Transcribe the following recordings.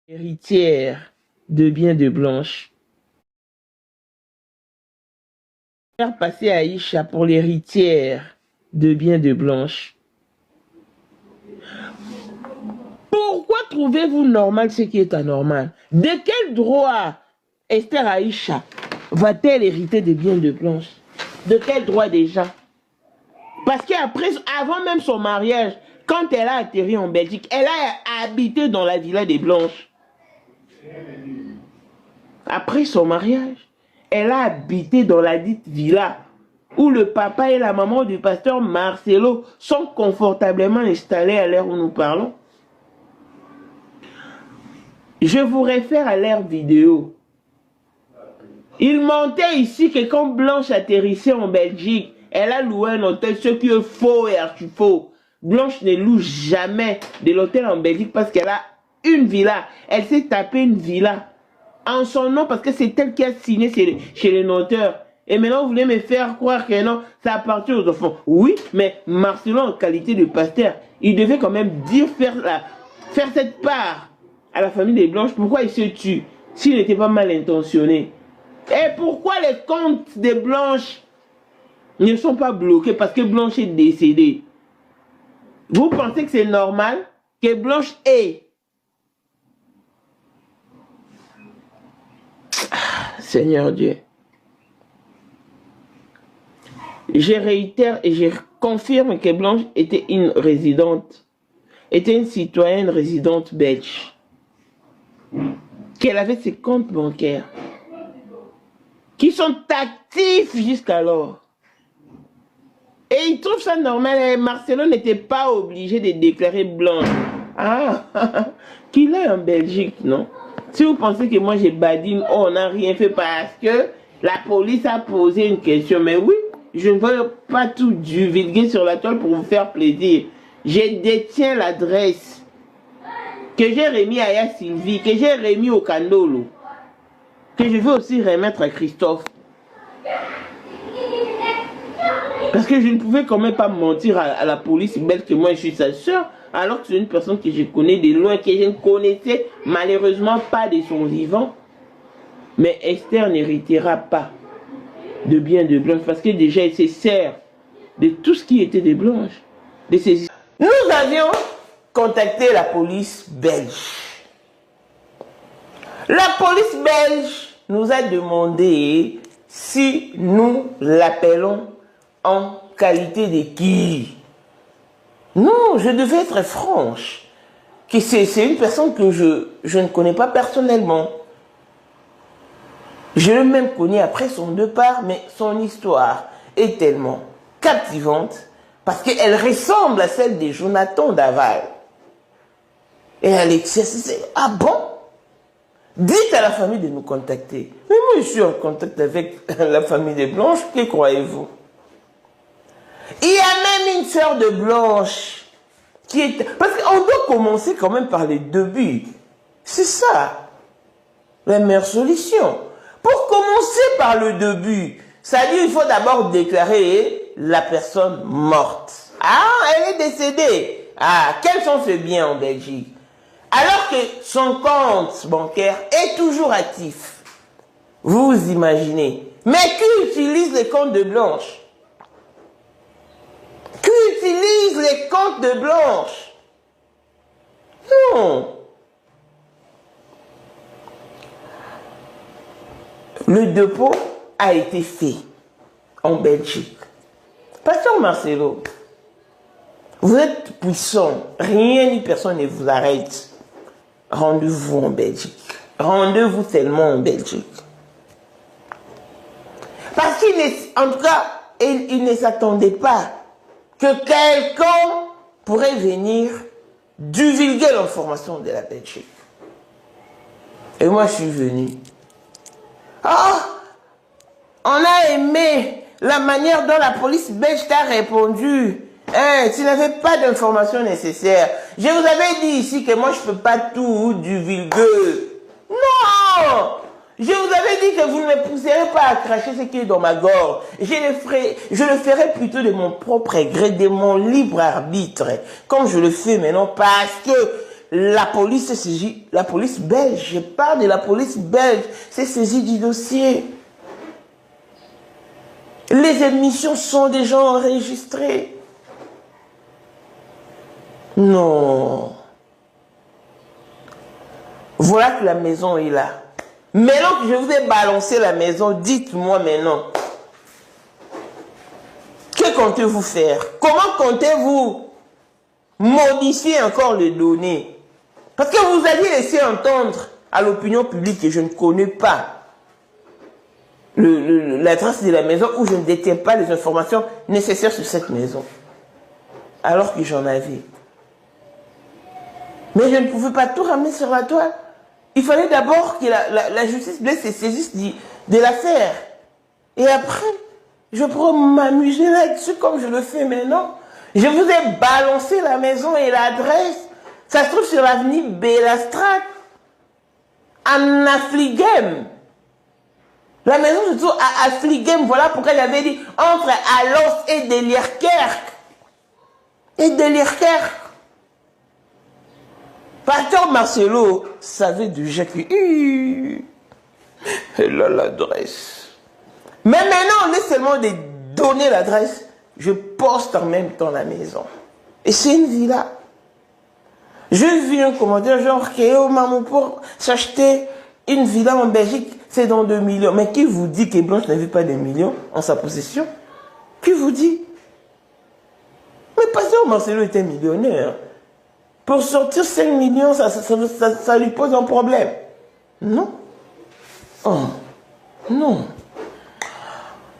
Héritière de biens de Blanche. Faire passer Aïcha pour l'héritière de biens de Blanche. Pourquoi trouvez-vous normal ce qui est anormal? De quel droit Esther Aïcha va-t-elle hériter des biens de Blanche? De quel droit déjà? Parce qu'après, avant même son mariage, quand elle a atterri en Belgique, elle a habité dans la villa des Blanches. Après son mariage, elle a habité dans la dite villa où le papa et la maman du pasteur Marcelo sont confortablement installés à l'heure où nous parlons. Je vous réfère à leur vidéo. Il mentait ici que quand Blanche atterrissait en Belgique, elle a loué un hôtel, ce qui est faux et archi faux. Blanche ne loue jamais de l'hôtel en Belgique parce qu'elle a une villa. Elle s'est tapée une villa en son nom parce que c'est elle qui a signé chez les noteurs. Et maintenant, vous voulez me faire croire que non, ça appartient aux enfants. Oui, mais Marcelo, en qualité de pasteur, il devait quand même dire faire cette part à la famille des Blanches. Pourquoi il se tue s'il n'était pas mal intentionné? Et pourquoi les comptes des Blanches ne sont pas bloqués? Parce que Blanche est décédée. Vous pensez que c'est normal que Blanche ait... Seigneur Dieu. Je réitère et je confirme que Blanche était une résidente, était une citoyenne résidente belge, qu'elle avait ses comptes bancaires, qui sont actifs jusqu'alors. Et il trouve ça normal, et Marcelo n'était pas obligé de déclarer Blanche. Ah, qu'il est en Belgique, non? Si vous pensez que moi j'ai badine, oh, on n'a rien fait parce que la police a posé une question, mais oui, je ne veux pas tout divulguer sur la toile pour vous faire plaisir. Je détiens l'adresse que j'ai remis à Aya Sylvie, que j'ai remis au Candolo, que je veux aussi remettre à Christophe. Parce que je ne pouvais quand même pas mentir à la police belge que moi je suis sa soeur, alors que c'est une personne que je connais de loin, que je ne connaissais malheureusement pas de son vivant. Mais Esther n'héritera pas de biens de Blanche parce que déjà elle se sert de tout ce qui était de Blanche. Nous avions contacté la police belge. La police belge nous a demandé si nous l'appelons en qualité de qui? Non, je devais être franche. Que c'est une personne que je ne connais pas personnellement. Je l'ai même connu après son départ, mais son histoire est tellement captivante parce qu'elle ressemble à celle de Jonathan Daval. Et Alexia, c'est ah bon? Dites à la famille de nous contacter. Mais moi, je suis en contact avec la famille de Blanche, que croyez-vous? Il y a même une sœur de Blanche qui est... Parce qu'on doit commencer quand même par les débuts. C'est ça, la meilleure solution. Pour commencer par le début, ça dit qu'il faut d'abord déclarer la personne morte. Ah, elle est décédée. Ah, quels sont ses biens en Belgique? Alors que son compte bancaire est toujours actif. Vous imaginez. Mais qui utilise les comptes de Blanche? Qui utilise les comptes de Blanche? Non. Le dépôt a été fait en Belgique. Pasteur Marcelo, vous êtes puissant. Rien ni personne ne vous arrête. Rendez-vous en Belgique. Rendez-vous seulement en Belgique. Parce qu'en tout cas, il ne s'attendait pas que quelqu'un pourrait venir divulguer l'information de la Belgique. Et moi, je suis venu. Ah, on a aimé la manière dont la police belge t'a répondu. Hein, tu n'avais pas d'informations nécessaires. Je vous avais dit ici que moi, je ne peux pas tout divulguer. Non! Je vous avais dit que vous ne me pousserez pas à cracher ce qui est dans ma gorge. Je le ferai plutôt de mon propre gré, de mon libre arbitre, comme je le fais maintenant, parce que la police s'est saisie, la police belge, je parle de la police belge, s'est saisie du dossier. Les émissions sont déjà enregistrées. Non. Voilà que la maison est là. Maintenant que je vous ai balancé la maison, dites-moi maintenant. Que comptez-vous faire? Comment comptez-vous modifier encore les données? Parce que vous aviez laissé entendre à l'opinion publique que je ne connais pas l'adresse de la maison, où je ne détiens pas les informations nécessaires sur cette maison. Alors que j'en avais. Mais je ne pouvais pas tout ramener sur la toile. Il fallait d'abord que la justice se saisisse de l'affaire. Et après, je pourrais m'amuser là-dessus comme je le fais maintenant. Je vous ai balancé la maison et l'adresse. Ça se trouve sur l'avenue Bellastrat, à Affligem. La maison se trouve à Affligem. Voilà pourquoi j'avais dit entre Alos et Delierkerk. Et Delierkerk. Pasteur Marcelo savait déjà que... Elle a l'adresse. Mais maintenant, on est seulement de donner l'adresse. Je poste en même temps la maison. Et c'est une villa. Je vis un commentaire genre, oh maman, pour s'acheter une villa en Belgique, c'est dans 2 millions. Mais qui vous dit que Blanche n'avait pas des millions en sa possession? Qui vous dit? Mais Pasteur Marcelo était millionnaire. Pour sortir 5 millions, ça lui pose un problème. Non. Oh, non.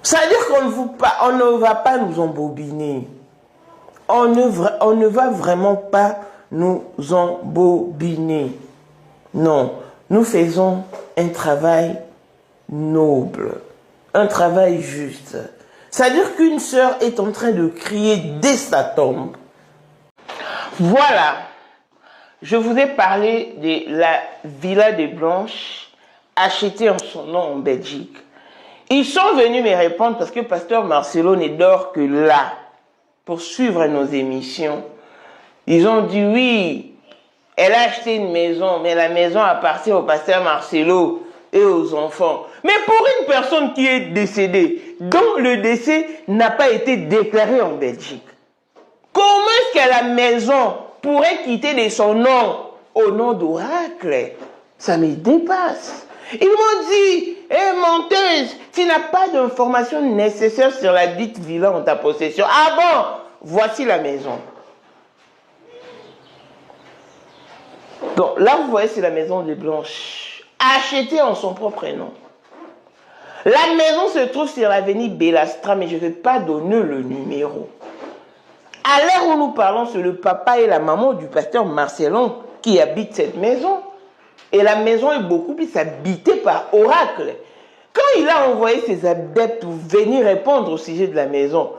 Ça veut dire qu'on ne va pas nous embobiner. On ne va vraiment pas nous embobiner. Non. Nous faisons un travail noble. Un travail juste. Ça veut dire qu'une sœur est en train de crier dès sa tombe. Voilà. Je vous ai parlé de la villa des Blanches achetée en son nom en Belgique. Ils sont venus me répondre parce que Pasteur Marcelo ne dort que là pour suivre nos émissions. Ils ont dit oui, elle a acheté une maison, mais la maison appartient au Pasteur Marcelo et aux enfants. Mais pour une personne qui est décédée, dont le décès n'a pas été déclaré en Belgique, comment est-ce que la maison pourrait quitter de son nom au nom d'Oracle? Ça me dépasse. Ils m'ont dit, menteuse, tu n'as pas d'informations nécessaires sur la dite villa en ta possession. Ah bon, voici la maison. Donc là, vous voyez, c'est la maison de Blanche, achetée en son propre nom. La maison se trouve sur l'avenue Bellastra, mais je ne vais pas donner le numéro. À l'heure où nous parlons, c'est le papa et la maman du pasteur Marcelon qui habitent cette maison. Et la maison est beaucoup plus habitée par Oracle. Quand il a envoyé ses adeptes venir répondre au sujet de la maison,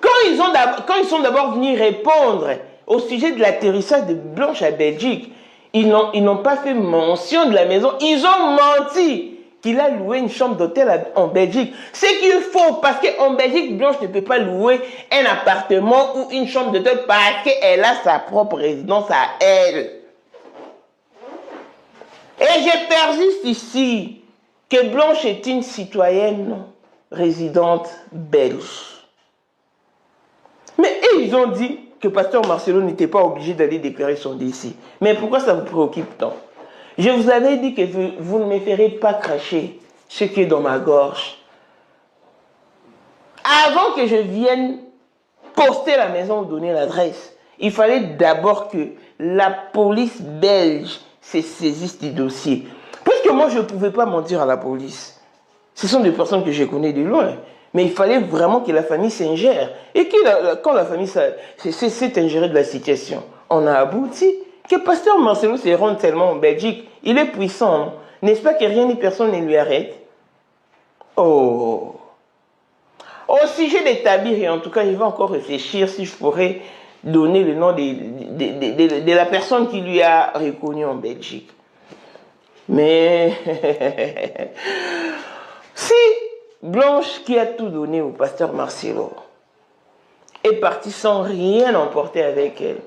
quand ils sont d'abord venus répondre au sujet de l'atterrissage de Blanche à Belgique, ils n'ont pas fait mention de la maison. Ils ont menti qu'il a loué une chambre d'hôtel en Belgique. C'est qu'il faut, parce qu'en Belgique, Blanche ne peut pas louer un appartement ou une chambre d'hôtel parce qu'elle a sa propre résidence à elle. Et je persiste ici que Blanche est une citoyenne résidente belge. Mais ils ont dit que Pasteur Marcelo n'était pas obligé d'aller déclarer son décès. Mais pourquoi ça vous préoccupe tant? Je vous avais dit que vous ne me ferez pas cracher ce qui est dans ma gorge. Avant que je vienne poster la maison ou donner l'adresse, il fallait d'abord que la police belge se saisisse du dossier. Parce que moi, je ne pouvais pas mentir à la police. Ce sont des personnes que je connais de loin. Mais il fallait vraiment que la famille s'ingère. Et quand la famille s'est ingérée de la situation, on a abouti. Que Pasteur Marcelo se rende tellement en Belgique, il est puissant. N'est-ce pas que rien ni personne ne lui arrête? Oh! Au sujet des tabirs, et en tout cas, je vais encore réfléchir si je pourrais donner le nom de la personne qui lui a reconnu en Belgique. Mais si Blanche, qui a tout donné au Pasteur Marcelo, est partie sans rien emporter avec elle,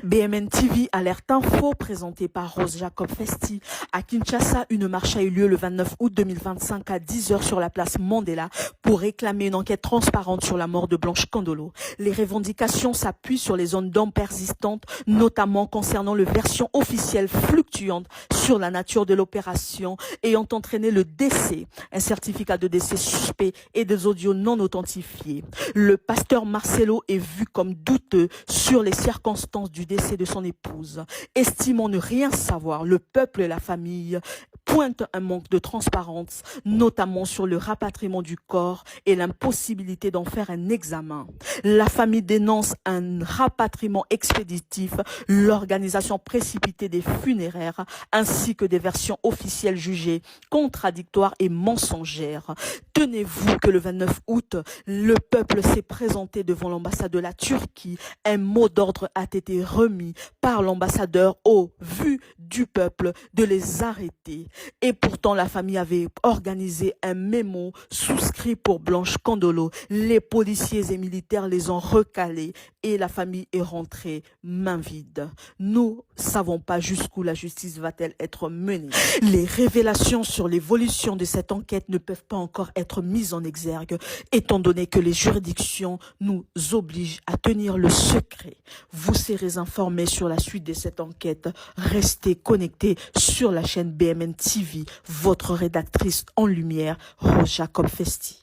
BMN TV, alerte info, présentée par Rose Jacob Festi. À Kinshasa, une marche a eu lieu le 29 août 2025 à 10h sur la place Mandela pour réclamer une enquête transparente sur la mort de Blanche Kandolo. Les revendications s'appuient sur les zones d'ombre persistantes, notamment concernant les versions officielles fluctuantes sur la nature de l'opération ayant entraîné le décès, un certificat de décès suspect et des audios non authentifiés. Le pasteur Marcelo est vu comme douteux sur les circonstances du décès de son épouse. Estimant ne rien savoir, le peuple et la famille pointent un manque de transparence, notamment sur le rapatriement du corps et l'impossibilité d'en faire un examen. La famille dénonce un rapatriement expéditif, l'organisation précipitée des funéraires, ainsi que des versions officielles jugées contradictoires et mensongères. Tenez-vous que le 29 août, le peuple s'est présenté devant l'ambassade de la Turquie. Un mot d'ordre a été remis par l'ambassadeur au vu du peuple de les arrêter. Et pourtant, la famille avait organisé un mémo souscrit pour Blanche Kandolo. Les policiers et militaires les ont recalés et la famille est rentrée main vide. Nous savons pas jusqu'où la justice va-t-elle être menée. Les révélations sur l'évolution de cette enquête ne peuvent pas encore être mises en exergue, étant donné que les juridictions nous obligent à tenir le secret. Vous serez informés sur la suite de cette enquête. Restez connectés sur la chaîne BMN TV. Votre rédactrice en lumière, Rose Jacob Festi.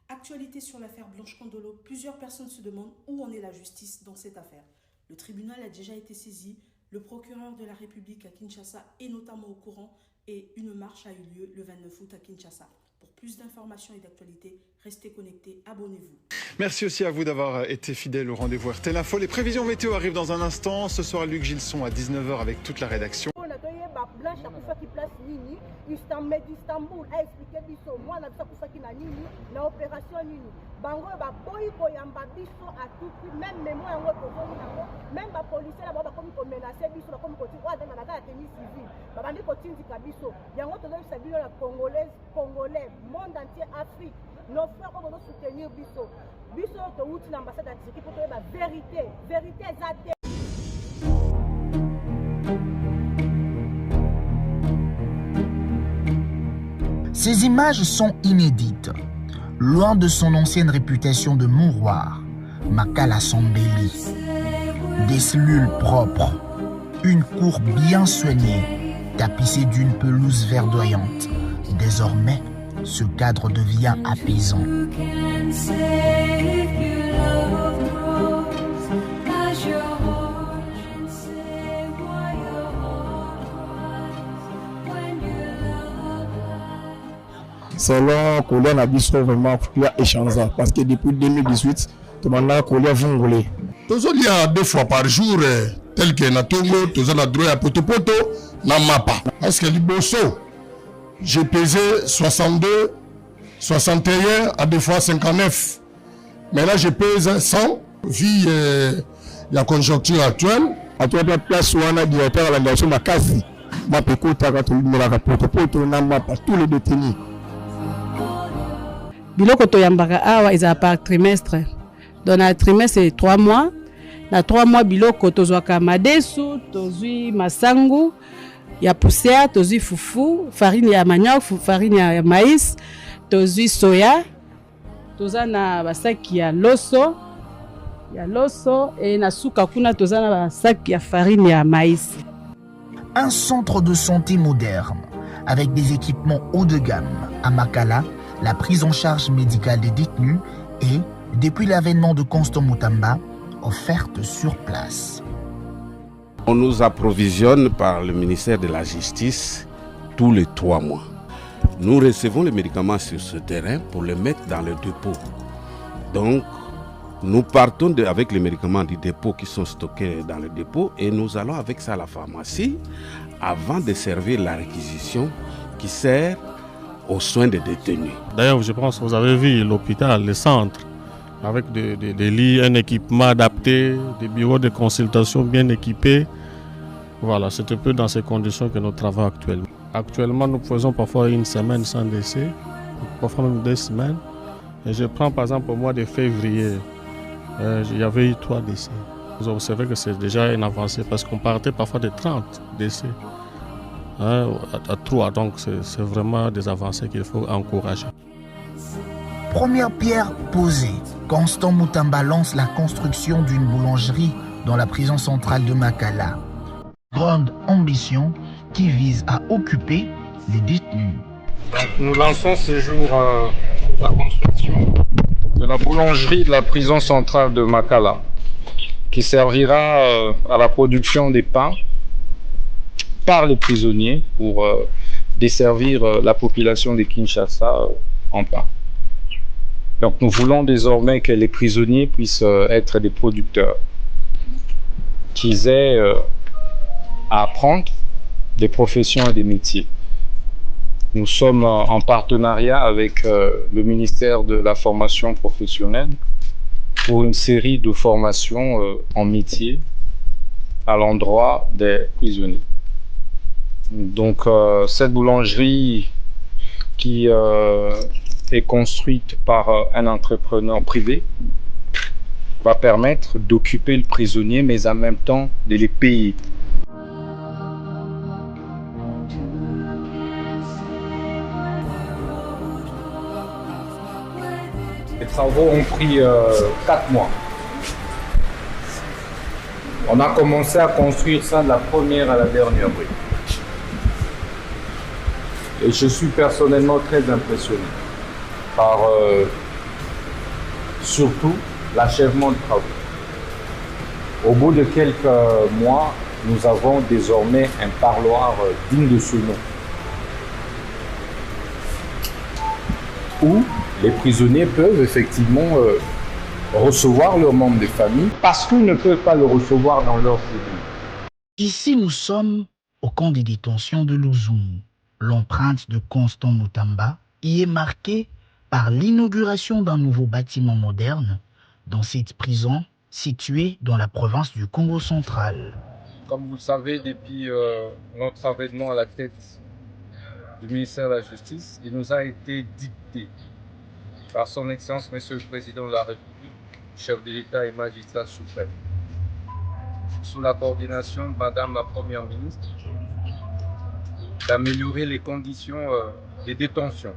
Actualité sur l'affaire Blanche Kandolo, plusieurs personnes se demandent où en est la justice dans cette affaire. Le tribunal a déjà été saisi, le procureur de la République à Kinshasa est notamment au courant et une marche a eu lieu le 29 août à Kinshasa. Pour plus d'informations et d'actualités, restez connectés, abonnez-vous. Merci aussi à vous d'avoir été fidèle au rendez-vous RTL Info. Les prévisions météo arrivent dans un instant. Ce soir, Luc Gilson à 19h avec toute la rédaction. Blanche akufaki place nini Istanbul a expliqué biso mwana biso akufaki na nini na opération nini bango baboyi koyamba biso à tout prix même mémoire yango tozoni yango même bapolisier na bango bakomi komenace biso bakomi koti oyo azali na kaka ya tenue civile babandi kotindika biso yango tozobisa bino na congolais monde entier Afrique nos frères oyo bozosoutenir biso oyo touti na ambassade ya Turquie mpo toyeba vérité eza te. Ces images sont inédites. Loin de son ancienne réputation de mouroir, Makala s'embellit. Des cellules propres, une cour bien soignée, tapissée d'une pelouse verdoyante. Désormais, ce cadre devient apaisant. Selon Kolia Nabiso, vraiment, il y a échangé. Parce que depuis 2018, tout le monde a Kolia Vongolé. Tous les a 2 fois par jour, tel que Natongo, tous les a droit à Potopoto, na Mapa. Parce que Liboso, j'ai pesé 62, 61, à 2 fois 59. Mais là, je pèse 100, vu la conjoncture actuelle. À toi, la place où on a directeur à la nation Makasi, Mapeko, Tagato, Mélaka, Potopoto, na Mapa, tous les détenus. Biloko toyambaka awa eza par trimestre. Dans un trimestre c'est 3 mois. Na 3 mois biloko tozwaka madesu, tozwi masangu, ya poussière, tozwi fufu, farine ya manioc, farine ya maïs, tozwi soya, toza na basaki ya loso et na suka kuna toza na basaki ya farine ya maïs. Un centre de santé moderne avec des équipements haut de gamme à Makala. La prise en charge médicale des détenus est, depuis l'avènement de Constant Moutamba, offerte sur place. On nous approvisionne par le ministère de la Justice tous les 3 mois. Nous recevons les médicaments sur ce terrain pour les mettre dans le dépôt. Donc, nous partons avec les médicaments du dépôt qui sont stockés dans le dépôt et nous allons avec ça à la pharmacie avant de servir la réquisition qui sert aux soins des détenus. D'ailleurs, je pense que vous avez vu l'hôpital, le centre, avec des lits, un équipement adapté, des bureaux de consultation bien équipés. Voilà, c'est un peu dans ces conditions que nous travaillons actuellement. Actuellement, nous faisons parfois une semaine sans décès, parfois même 2 semaines. Et je prends par exemple au mois de février, il y avait eu 3 décès. Vous observez que c'est déjà une avancée parce qu'on partait parfois de 30 décès à 3. Donc c'est vraiment des avancées qu'il faut encourager. Première pierre posée, Constant Mutamba lance la construction d'une boulangerie dans la prison centrale de Makala. Grande ambition qui vise à occuper les détenus. Donc, nous lançons ce jour la construction de la boulangerie de la prison centrale de Makala, qui servira à la production des pains par les prisonniers pour desservir la population de Kinshasa en pain. Donc nous voulons désormais que les prisonniers puissent être des producteurs, qu'ils aient à apprendre des professions et des métiers. Nous sommes en partenariat avec le ministère de la formation professionnelle pour une série de formations en métier à l'endroit des prisonniers. Donc cette boulangerie qui est construite par un entrepreneur privé va permettre d'occuper le prisonnier mais en même temps de les payer. Les travaux ont pris 4 mois. On a commencé à construire ça de la première à la dernière brique. Et je suis personnellement très impressionné par surtout l'achèvement de travaux. Au bout de quelques mois, nous avons désormais un parloir digne de ce nom, où les prisonniers peuvent effectivement recevoir leurs membres de famille parce qu'ils ne peuvent pas le recevoir dans leur cellule. Ici, nous sommes au camp de détention de Louzoum. L'empreinte de Constant Mutamba y est marquée par l'inauguration d'un nouveau bâtiment moderne dans cette prison située dans la province du Congo central. Comme vous le savez, depuis notre avènement à la tête du ministère de la Justice, il nous a été dicté par son Excellence Monsieur le Président de la République, chef de l'État et magistrat suprême, sous la coordination de Madame la Première ministre, d'améliorer les conditions de détention